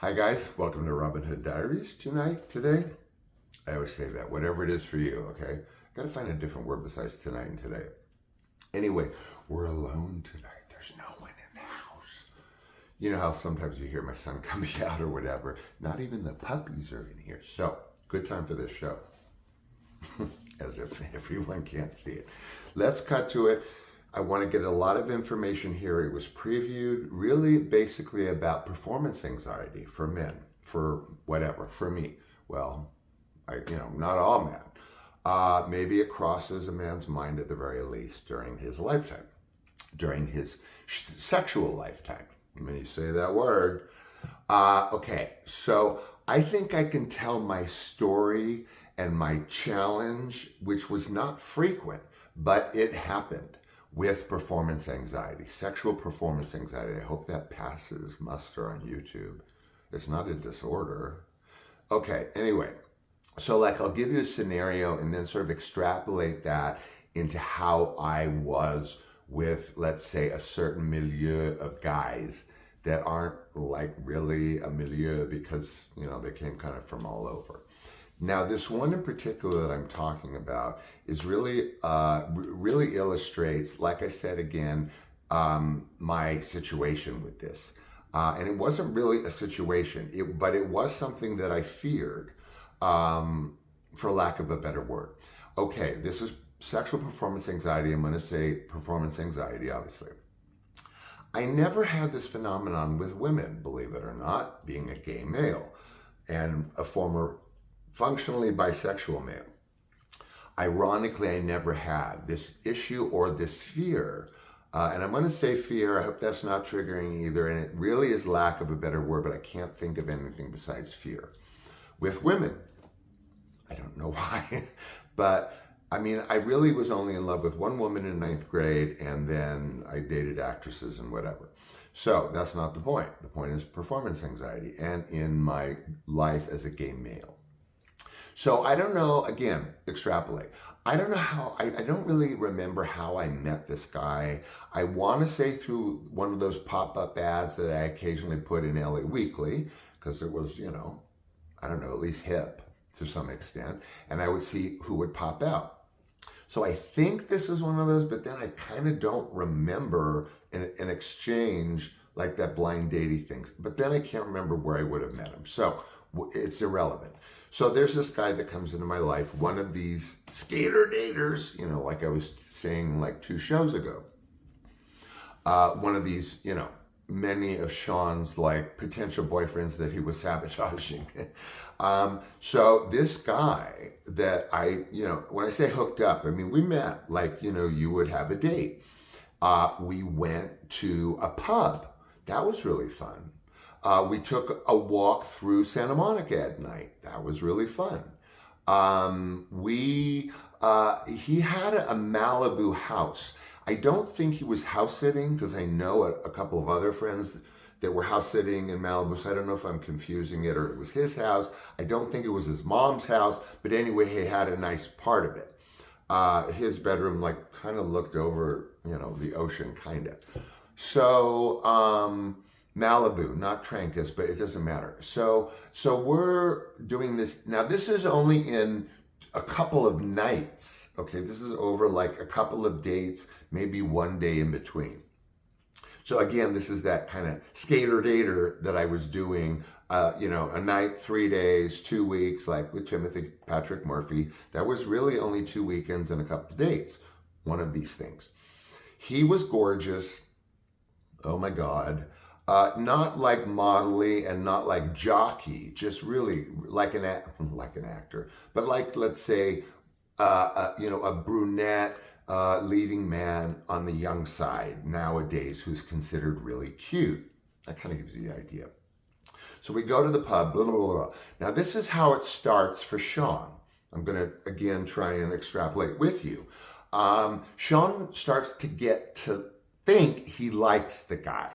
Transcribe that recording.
Hi guys, welcome to Robin Hood Diaries today. I always say that, whatever it is for you, okay? Gotta find a different word besides tonight and today. Anyway, we're alone tonight. There's no one in the house. You know how sometimes you hear my son coming out or whatever. Not even the puppies are in here. So, good time for this show. As if everyone can't see it. Let's cut to it. I want to get a lot of information here. It was previewed really basically about performance anxiety for men, for whatever, for me. Well, not all men. Maybe it crosses a man's mind at the very least during his lifetime, during his sexual lifetime. When you say that word. Okay, so I think I can tell my story and my challenge, which was not frequent, but it happened with performance anxiety, sexual performance anxiety. I hope that passes muster on YouTube. It's not a disorder. Okay, anyway, so I'll give you a scenario and then sort of extrapolate that into how I was with, let's say, a certain milieu of guys that aren't really a milieu because, they came kind of from all over. Now, this one in particular that I'm talking about is really illustrates, like I said again, my situation with this. And it wasn't really a situation, but it was something that I feared, for lack of a better word. Okay, this is sexual performance anxiety. I'm going to say performance anxiety, obviously. I never had this phenomenon with women, believe it or not, being a gay male and a former functionally bisexual male. Ironically, I never had this issue or this fear. And I'm going to say fear. I hope that's not triggering either. And it really is lack of a better word, but I can't think of anything besides fear. With women, I don't know why, but I really was only in love with one woman in 9th grade, and then I dated actresses and whatever. So that's not the point. The point is performance anxiety and in my life as a gay male. So I don't know, again, extrapolate. I don't know how, I don't really remember how I met this guy. I want to say through one of those pop-up ads that I occasionally put in LA Weekly, because it was, I don't know, at least hip to some extent. And I would see who would pop out. So I think this is one of those, but then I kind of don't remember an exchange like that blind dating things. But then I can't remember where I would have met him. So it's irrelevant. So there's this guy that comes into my life, one of these skater daters, like I was saying 2 shows ago. One of these, many of Sean's potential boyfriends that he was sabotaging. So this guy that when I say hooked up, we met you would have a date. We went to a pub. That was really fun. We took a walk through Santa Monica at night. That was really fun. He had a Malibu house. I don't think he was house sitting because I know a couple of other friends that were house sitting in Malibu. So I don't know if I'm confusing it or it was his house. I don't think it was his mom's house, but anyway, he had a nice part of it. His bedroom kind of looked over, the ocean kind of. So, Malibu, not Trancas, but it doesn't matter. So we're doing this. Now, this is only in a couple of nights. Okay, this is over a couple of dates, maybe one day in between. So again, this is that kind of skater dater that I was doing, a night, 3 days, 2 weeks, with Timothy Patrick Murphy. That was really only 2 weekends and a couple of dates. One of these things. He was gorgeous. Oh my God. Not modelly and not jockey, just really like an actor, but let's say, a brunette leading man on the young side nowadays who's considered really cute. That kind of gives you the idea. So we go to the pub, blah, blah, blah, blah. Now this is how it starts for Sean. I'm going to, again, try and extrapolate with you. Sean starts to get to think he likes the guy.